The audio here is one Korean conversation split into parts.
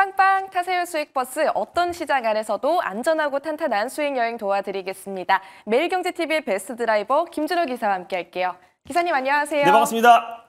빵빵 타세요 수익버스, 어떤 시장 안에서도 안전하고 탄탄한 수익 여행 도와드리겠습니다. 매일경제TV의 베스트 드라이버 김준호 기사와 함께할게요. 기사님 안녕하세요. 네, 반갑습니다.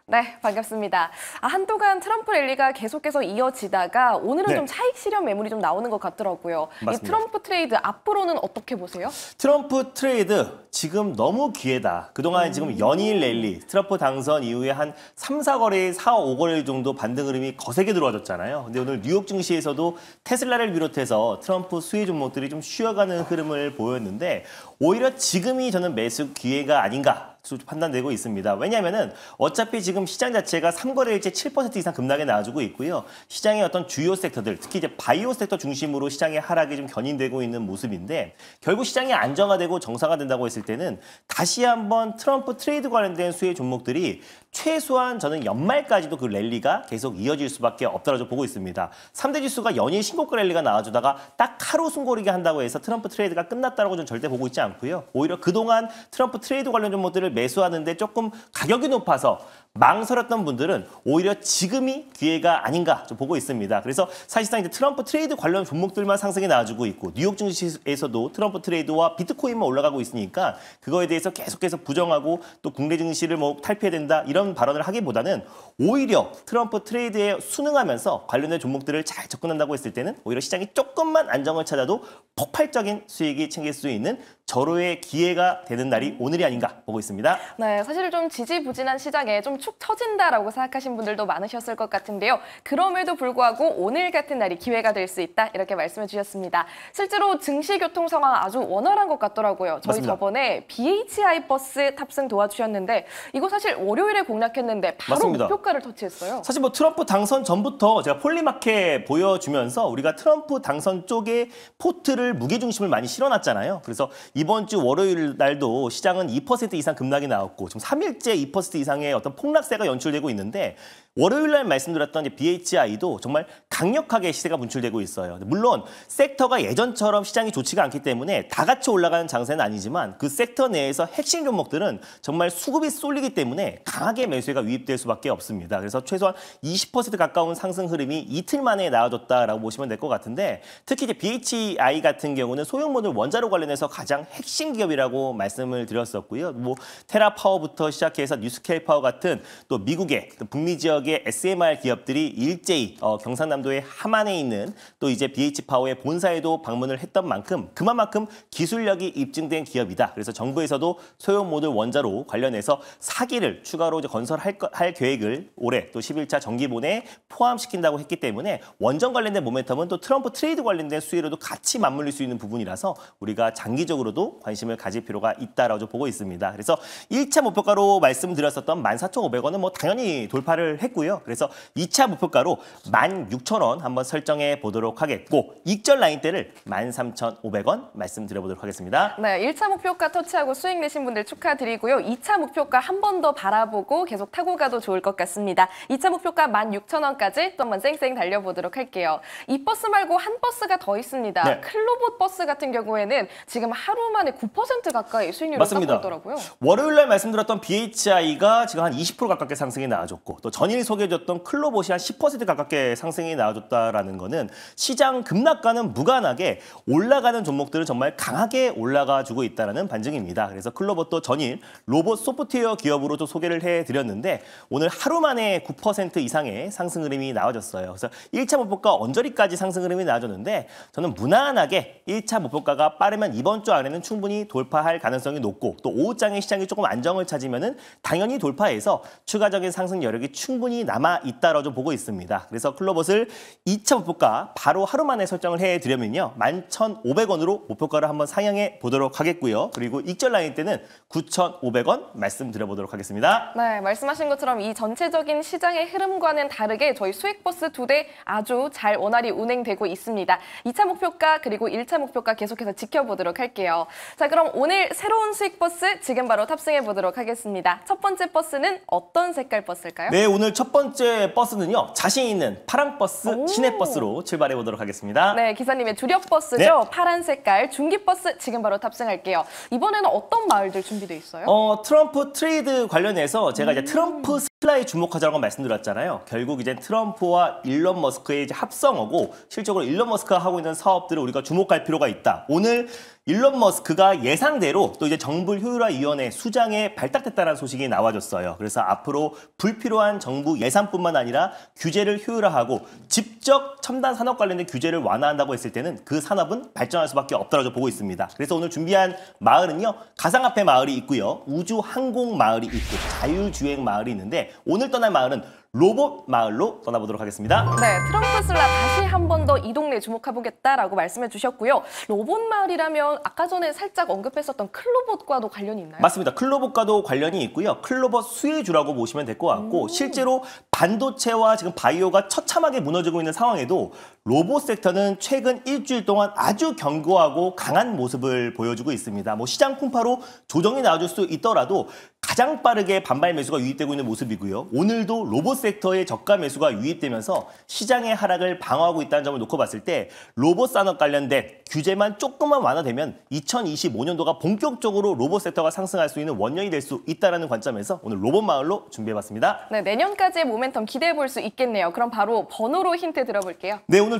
네, 반갑습니다. 한동안 트럼프 랠리가 계속해서 이어지다가 오늘은 좀 차익 실현 매물이 좀 나오는 것 같더라고요. 맞습니다. 이 트럼프 트레이드 앞으로는 어떻게 보세요? 트럼프 트레이드 지금 너무 기회다. 그동안 지금 연일 랠리, 트럼프 당선 이후에 한 3, 4거래, 4, 5거래 정도 반등 흐름이 거세게 들어와줬잖아요. 근데 오늘 뉴욕 증시에서도 테슬라를 비롯해서 트럼프 수혜 종목들이 좀 쉬어가는 흐름을 보였는데 오히려 지금이 저는 매수 기회가 아닌가 판단되고 있습니다. 왜냐하면은 어차피 지금 시장 자체가 3거래일째 7% 이상 급락에 나와주고 있고요. 시장의 어떤 주요 섹터들, 특히 이제 바이오 섹터 중심으로 시장의 하락이 좀 견인되고 있는 모습인데 결국 시장이 안정화되고 정상화된다고 했을 때는 다시 한번 트럼프 트레이드 관련된 수혜 종목들이 최소한 저는 연말까지도 그 랠리가 계속 이어질 수밖에 없다고 보고 있습니다. 3대 지수가 연일 신고가 랠리가 나와주다가 딱 하루 숨고르게 한다고 해서 트럼프 트레이드가 끝났다고 저는 절대 보고 있지 않고요. 오히려 그동안 트럼프 트레이드 관련 종목들을 매수하는데 조금 가격이 높아서 망설였던 분들은 오히려 지금이 기회가 아닌가 좀 보고 있습니다. 그래서 사실상 이제 트럼프 트레이드 관련 종목들만 상승이 나와주고 있고 뉴욕 증시에서도 트럼프 트레이드와 비트코인만 올라가고 있으니까 그거에 대해서 계속해서 부정하고 또 국내 증시를 뭐 탈피해야 된다 이런 발언을 하기보다는 오히려 트럼프 트레이드에 순응하면서 관련된 종목들을 잘 접근한다고 했을 때는 오히려 시장이 조금만 안정을 찾아도 폭발적인 수익이 챙길 수 있는 절호의 기회가 되는 날이 오늘이 아닌가 보고 있습니다. 네, 사실 좀 지지부진한 시장에 좀 축 처진다라고 생각하신 분들도 많으셨을 것 같은데요. 그럼에도 불구하고 오늘 같은 날이 기회가 될 수 있다 이렇게 말씀해 주셨습니다. 실제로 증시 교통 상황 아주 원활한 것 같더라고요. 저희 맞습니다. 저번에 BHI 버스 탑승 도와주셨는데 이거 사실 월요일에 공략했는데 바로 맞습니다. 목표가를 터치했어요. 사실 뭐 트럼프 당선 전부터 제가 폴리마켓 보여주면서 우리가 트럼프 당선 쪽에 포트를 무게중심을 많이 실어놨잖아요. 그래서 이번 주 월요일 날도 시장은 2% 이상 급락이 나왔고 지금 3일째 2% 이상의 어떤 폭락세가 연출되고 있는데 월요일 날 말씀드렸던 BHI도 정말 강력하게 시세가 분출되고 있어요. 물론 섹터가 예전처럼 시장이 좋지가 않기 때문에 다 같이 올라가는 장세는 아니지만 그 섹터 내에서 핵심 종목들은 정말 수급이 쏠리기 때문에 강하게 매수가 유입될 수밖에 없습니다. 그래서 최소한 20% 가까운 상승 흐름이 이틀 만에 나와줬다라고 보시면 될 것 같은데 특히 이제 BHI 같은 경우는 소형모듈 원자로 관련해서 가장 핵심 기업이라고 말씀을 드렸었고요. 뭐 테라파워부터 시작해서 뉴스케일 파워 같은 또 미국의 또 북미 지역의 SMR 기업들이 일제히 경상남도의 함안에 있는 또 이제 BH파워의 본사에도 방문을 했던 만큼 그만큼 기술력이 입증된 기업이다. 그래서 정부에서도 소형모듈 원자로 관련해서 4기를 추가로 이제 건설할 계획을 올해 또 11차 정기본에 포함시킨다고 했기 때문에 원전 관련된 모멘텀은 또 트럼프 트레이드 관련된 수혜로도 같이 맞물릴 수 있는 부분이라서 우리가 장기적으로도 관심을 가질 필요가 있다라고 보고 있습니다. 그래서 1차 목표가로 말씀드렸었던 14,500원은 뭐 당연히 돌파를 했고요. 그래서 2차 목표가로 16,000원 한번 설정해 보도록 하겠고 익절 라인대를 13,500원 말씀드려보도록 하겠습니다. 네, 1차 목표가 터치하고 수익 내신 분들 축하드리고요. 2차 목표가 한 번 더 바라보고 계속 타고 가도 좋을 것 같습니다. 2차 목표가 16,000원까지 또 한번 쌩쌩 달려보도록 할게요. 이 버스 말고 한 버스가 더 있습니다. 네. 클로봇 버스 같은 경우에는 지금 하루 만에 9% 가까이 수익률을 맞습니다. 깎고 있더라고요. 월요일 날 말씀드렸던 BHI가 지금 한 20% 가깝게 상승이 나와줬고 또 전일 소개해줬던 클로봇이 한 10% 가깝게 상승이 나와줬다라는 거는 시장 급락과는 무관하게 올라가는 종목들은 정말 강하게 올라가주고 있다는 반증입니다. 그래서 클로봇도 전일 로봇 소프트웨어 기업으로 좀 소개를 해드렸는데 오늘 하루 만에 9% 이상의 상승 흐름이 나와줬어요. 그래서 1차 목표가 언저리까지 상승 흐름이 나와줬는데 저는 무난하게 1차 목표가가 빠르면 이번 주 안에는 충분히 돌파할 가능성이 높고 또 오후장에 시장이 조금 안정을 찾으면은 당연히 돌파해서 추가적인 상승 여력이 충분히 남아있다라고 좀 보고 있습니다. 그래서 클로봇을 2차 목표가 바로 하루 만에 설정을 해드리면요. 11,500원으로 목표가를 한번 상향해 보도록 하겠고요. 그리고 익절 라인 때는 9,500원 말씀드려보도록 하겠습니다. 네, 말씀하신 것처럼 이 전체적인 시장의 흐름과는 다르게 저희 수익버스 2대 아주 잘 원활히 운행되고 있습니다. 2차 목표가 그리고 1차 목표가 계속해서 지켜보도록 할게요. 자, 그럼 오늘 새로운 수익버스 지금 바로 탑승해 보도록 하겠습니다. 첫 번째 버스는 어떤 색깔 버스일까요? 네, 오늘 첫 번째 버스는요. 자신 있는 파랑 버스, 시내버스로 출발해 보도록 하겠습니다. 네, 기사님의 주력 버스죠. 네. 파란 색깔 중기 버스 지금 바로 탑승할게요. 이번에는 어떤 마을들 준비돼 있어요? 트럼프 트레이드 관련해서 제가 이제 트럼프 테슬라에 주목하자고 말씀드렸잖아요. 결국 이제 트럼프와 일론 머스크의 이제 합성어고 실적으로 일론 머스크가 하고 있는 사업들을 우리가 주목할 필요가 있다. 오늘 일론 머스크가 예상대로 또 이제 정부 효율화위원회 수장에 발탁됐다는 소식이 나와줬어요. 그래서 앞으로 불필요한 정부 예산뿐만 아니라 규제를 효율화하고 직접 첨단 산업 관련된 규제를 완화한다고 했을 때는 그 산업은 발전할 수밖에 없다고 보고 있습니다. 그래서 오늘 준비한 마을은요. 가상화폐 마을이 있고요. 우주 항공 마을이 있고 자율주행 마을이 있는데 오늘 떠날 마을은 로봇 마을로 떠나보도록 하겠습니다. 네, 트럼프 슬라 다시 한 번 더 이 동네 주목해보겠다라고 말씀해 주셨고요. 로봇 마을이라면 아까 전에 살짝 언급했었던 클로봇과도 관련이 있나요? 맞습니다. 클로봇과도 관련이 있고요. 클로봇 수혜주라고 보시면 될 것 같고 실제로 반도체와 지금 바이오가 처참하게 무너지고 있는 상황에도 로봇 섹터는 최근 일주일 동안 아주 견고하고 강한 모습을 보여주고 있습니다. 뭐 시장 풍파로 조정이 나와줄 수 있더라도 가장 빠르게 반발 매수가 유입되고 있는 모습이고요. 오늘도 로봇 섹터의 저가 매수가 유입되면서 시장의 하락을 방어하고 있다는 점을 놓고 봤을 때 로봇 산업 관련된 규제만 조금만 완화되면 2025년도가 본격적으로 로봇 섹터가 상승할 수 있는 원년이 될 수 있다는 관점에서 오늘 로봇 마을로 준비해봤습니다. 네, 내년까지의 모멘텀 기대해 볼 수 있겠네요. 그럼 바로 번호로 힌트 들어볼게요. 네, 오늘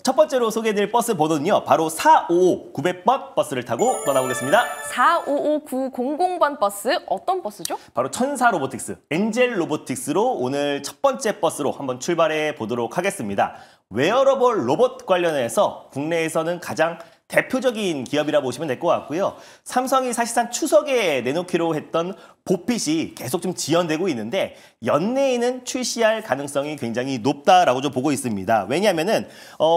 첫 번째로 소개해드릴 버스 번호는요. 바로 455900번 버스를 타고 떠나보겠습니다. 455900번 버스, 어떤 버스죠? 바로 천사 로보틱스, 엔젤 로보틱스로 오늘 첫 번째 버스로 한번 출발해 보도록 하겠습니다. 웨어러블 로봇 관련해서 국내에서는 가장 대표적인 기업이라 보시면 될 것 같고요. 삼성이 사실상 추석에 내놓기로 했던 보핏이 계속 좀 지연되고 있는데 연내에는 출시할 가능성이 굉장히 높다라고 좀 보고 있습니다. 왜냐하면은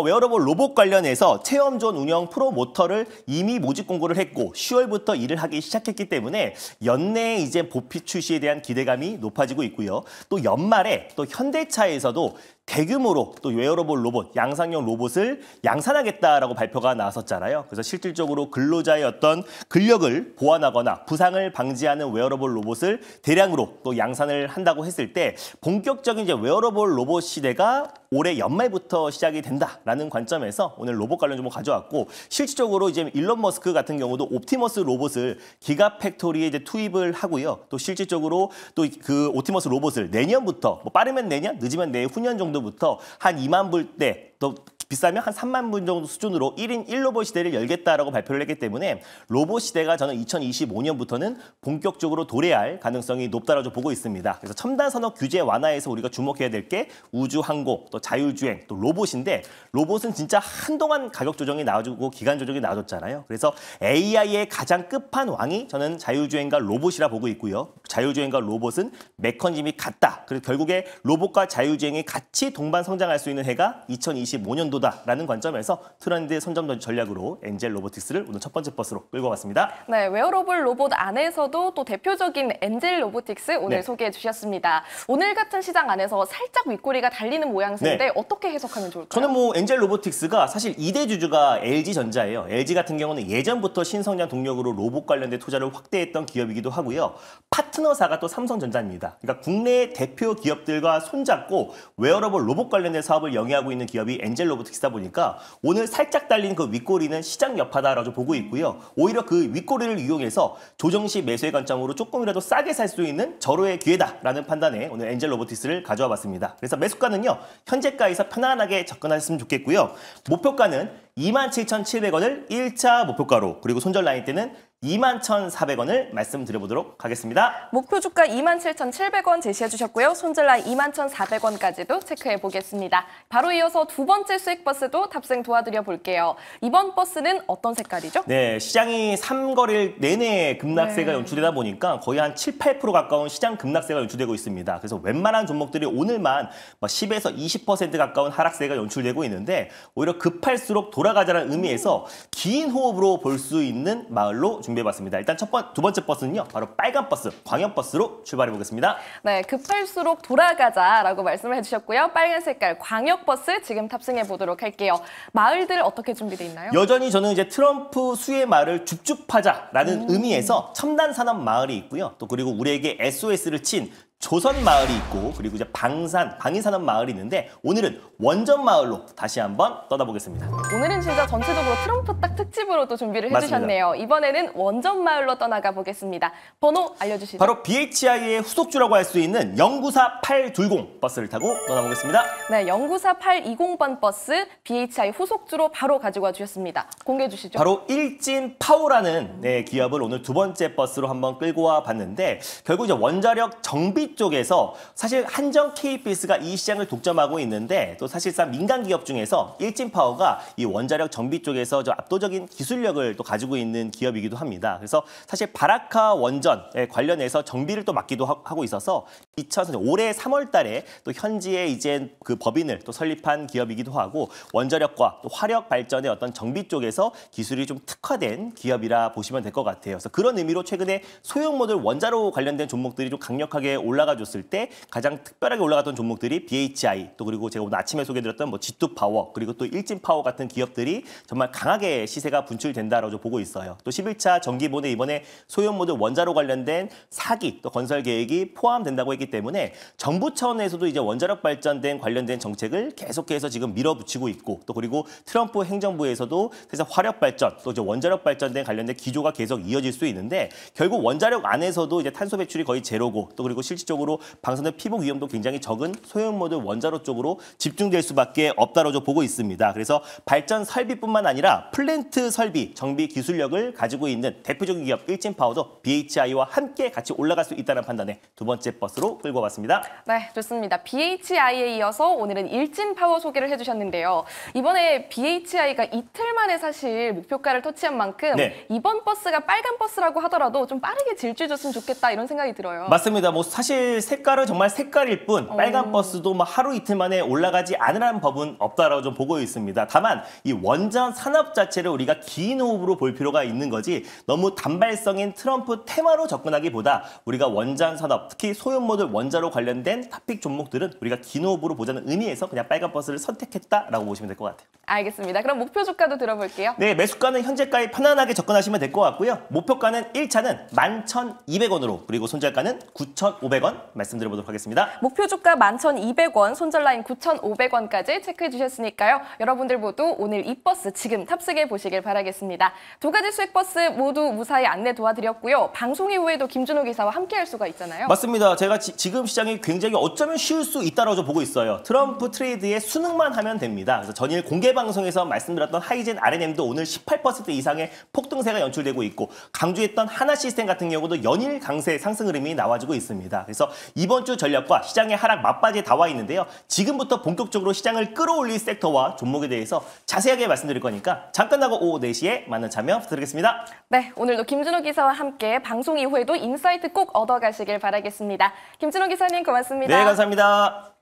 웨어러블 로봇 관련해서 체험존 운영 프로모터를 이미 모집 공고를 했고 10월부터 일을 하기 시작했기 때문에 연내에 이제 보핏 출시에 대한 기대감이 높아지고 있고요. 또 연말에 또 현대차에서도 대규모로 또 웨어러블 로봇, 양산형 로봇을 양산하겠다라고 발표가 나왔었잖아요. 그래서 실질적으로 근로자의 어떤 근력을 보완하거나 부상을 방지하는 웨어러블 로봇을 대량으로 또 양산을 한다고 했을 때 본격적인 이제 웨어러블 로봇 시대가 올해 연말부터 시작이 된다라는 관점에서 오늘 로봇 관련 정보 가져왔고 실질적으로 이제 일론 머스크 같은 경우도 옵티머스 로봇을 기가 팩토리에 이제 투입을 하고요. 또 실질적으로 또 그 옵티머스 로봇을 내년부터 뭐 빠르면 내년, 늦으면 내후년 정도부터 한 2만 불대 또 비싸면 한 3만 분 정도 수준으로 1인 1로봇 시대를 열겠다라고 발표를 했기 때문에 로봇 시대가 저는 2025년부터는 본격적으로 도래할 가능성이 높다라고 보고 있습니다. 그래서 첨단 산업 규제 완화에서 우리가 주목해야 될 게 우주 항공, 또 자율주행, 또 로봇인데 로봇은 진짜 한동안 가격 조정이 나와주고 기간 조정이 나와줬잖아요. 그래서 AI의 가장 끝판왕이 저는 자율주행과 로봇이라 보고 있고요. 자율주행과 로봇은 메커니즘이 같다. 그래서 결국에 로봇과 자율주행이 같이 동반 성장할 수 있는 해가 2025년도다라는 관점에서 트렌드 선점 전략으로 엔젤 로보틱스를 오늘 첫 번째 버스로 끌고 갔습니다. 네, 웨어러블 로봇 안에서도 또 대표적인 엔젤 로보틱스 오늘 네. 소개해 주셨습니다. 오늘 같은 시장 안에서 살짝 윗꼬리가 달리는 모양새인데 네. 어떻게 해석하면 좋을까요? 저는 뭐 엔젤 로보틱스가 사실 2대 주주가 LG전자예요. LG 같은 경우는 예전부터 신성장 동력으로 로봇 관련된 투자를 확대했던 기업이기도 하고요. 파트너사가 또 삼성전자입니다. 그러니까 국내 대표 기업들과 손잡고 웨어러블 로봇 관련된 사업을 영위하고 있는 기업이 엔젤 로보틱스다 보니까 오늘 살짝 달린 그 윗꼬리는 시장 여파다라고 보고 있고요. 오히려 그 윗꼬리를 이용해서 조정 시 매수의 관점으로 조금이라도 싸게 살 수 있는 절호의 기회다라는 판단에 오늘 엔젤 로보틱스를 가져와 봤습니다. 그래서 매수가는요. 현재가에서 편안하게 접근하셨으면 좋겠고요. 목표가는 27,700원을 1차 목표가로 그리고 손절 라인 때는 21,400원을 말씀드려보도록 하겠습니다. 목표 주가 27,700원 제시해 주셨고요. 손절라인 21,400원까지도 체크해 보겠습니다. 바로 이어서 두 번째 수익 버스도 탑승 도와드려 볼게요. 이번 버스는 어떤 색깔이죠? 네, 시장이 3거래일 내내 급락세가 연출되다 보니까 거의 한 7, 8% 가까운 시장 급락세가 연출되고 있습니다. 그래서 웬만한 종목들이 오늘만 10에서 20% 가까운 하락세가 연출되고 있는데 오히려 급할수록 돌아가자는 의미에서 긴 호흡으로 볼 수 있는 마을로 준비해봤습니다. 일단 두 번째 버스는요. 바로 빨간 버스, 광역버스로 출발해보겠습니다. 네, 급할수록 돌아가자라고 말씀을 해주셨고요. 빨간 색깔 광역버스 지금 탑승해 보도록 할게요. 마을들 어떻게 준비되어 있나요? 여전히 저는 이제 트럼프 수의 말을 죽죽 파자라는 의미에서 첨단 산업 마을이 있고요. 또 그리고 우리에게 SOS를 친 조선마을이 있고 그리고 이제 방인산업 마을이 있는데 오늘은 원전마을로 다시 한번 떠나보겠습니다. 오늘은 진짜 전체적으로 트럼프 딱 특집으로 또 준비를 맞습니다. 해주셨네요. 이번에는 원전마을로 떠나가 보겠습니다. 번호 알려주시죠. 바로 BHI의 후속주라고 할 수 있는 영구사 820 버스를 타고 떠나보겠습니다. 네, 영구사 820번 버스 BHI 후속주로 바로 가지고 와주셨습니다. 공개해 주시죠. 바로 일진파워라는 기업을 오늘 두 번째 버스로 한번 끌고 와 봤는데 결국 이제 원자력 정비 쪽에서 사실 한정 KBS가 이 시장을 독점하고 있는데 또 사실상 민간 기업 중에서 일진파워가 이 원자력 정비 쪽에서 저 압도적인 기술력을 또 가지고 있는 기업이기도 합니다. 그래서 사실 바라카 원전에 관련해서 정비를 또 맡기도 하고 있어서 2000년 올해 3월 달에 또 현지에 이제 그 법인을 또 설립한 기업이기도 하고 원자력과 또 화력 발전의 어떤 정비 쪽에서 기술이 좀 특화된 기업이라 보시면 될 것 같아요. 그래서 그런 의미로 최근에 소형 모듈 원자로 관련된 종목들이 좀 강력하게 올라가줬을 때 가장 특별하게 올라갔던 종목들이 BHI 또 그리고 제가 오늘 아침에 소개드렸던 뭐 G2파워 그리고 또 일진파워 같은 기업들이 정말 강하게 시세가 분출된다라고 보고 있어요. 또 11차 정기본에 이번에 소형 모듈 원자로 관련된 사기 또 건설 계획이 포함된다고 했기 때문에 정부 차원에서도 이제 원자력 발전된 관련된 정책을 계속해서 지금 밀어붙이고 있고 또 그리고 트럼프 행정부에서도 그래서 화력 발전 또 이제 원자력 발전된 관련된 기조가 계속 이어질 수 있는데 결국 원자력 안에서도 이제 탄소 배출이 거의 제로고 또 그리고 실질적으로 방사능 피복 위험도 굉장히 적은 소형 모듈 원자로 쪽으로 집중될 수밖에 없다고 보고 있습니다. 그래서 발전 설비뿐만 아니라 플랜트 설비, 정비 기술력을 가지고 있는 대표적인 기업 일진파워도 BHI와 함께 같이 올라갈 수 있다는 판단에 두 번째 버스로 끌고 왔습니다. 네, 좋습니다. BHI에 이어서 오늘은 일진파워 소개를 해주셨는데요. 이번에 BHI가 이틀 만에 사실 목표가를 터치한 만큼 네. 이번 버스가 빨간 버스라고 하더라도 좀 빠르게 질주해줬으면 좋겠다 이런 생각이 들어요. 맞습니다. 뭐 사실 색깔은 정말 색깔일 뿐 빨간 버스도 뭐 하루 이틀 만에 올라가지 않으라는 법은 없다라고 좀 보고 있습니다. 다만 이 원전 산업 자체를 우리가 긴 호흡으로 볼 필요가 있는 거지 너무 단발성인 트럼프 테마로 접근하기보다 우리가 원전 산업 특히 소형 모듈 원자로 관련된 탑픽 종목들은 우리가 긴 호흡으로 보자는 의미에서 그냥 빨간 버스를 선택했다라고 보시면 될 것 같아요. 알겠습니다. 그럼 목표 주가도 들어볼게요. 네, 매수가는 현재가에 편안하게 접근하시면 될 것 같고요. 목표가는 1차는 11,200원으로 그리고 손절가는 9,500원 말씀드려보도록 하겠습니다. 목표 주가 11,200원, 손절 라인 9,500원까지 체크해 주셨으니까요. 여러분들 모두 오늘 이 버스 지금 탑승해 보시길 바라겠습니다. 두 가지 수익 버스 모두 무사히 안내 도와드렸고요. 방송 이후에도 김준호 기사와 함께 할 수가 있잖아요. 맞습니다. 제가 지금 시장이 굉장히 어쩌면 쉬울 수 있다고 보고 있어요. 트럼프 트레이드에 수능만 하면 됩니다. 그래서 전일 공개 방송에서 말씀드렸던 하이젠 RNM도 오늘 18% 이상의 폭등세가 연출되고 있고 강조했던 하나 시스템 같은 경우도 연일 강세 상승 흐름이 나와주고 있습니다. 그래서 이번 주 전략과 시장의 하락 맞바지에 나와 있는데요. 지금부터 본격적으로 시장을 끌어올릴 섹터와 종목에 대해서 자세하게 말씀드릴 거니까 잠깐 나고 오후 4시에 많은 참여 부탁드리겠습니다. 네, 오늘도 김준호 기사와 함께 방송 이후에도 인사이트 꼭 얻어가시길 바라겠습니다. 김준호 기사님 고맙습니다. 네, 감사합니다.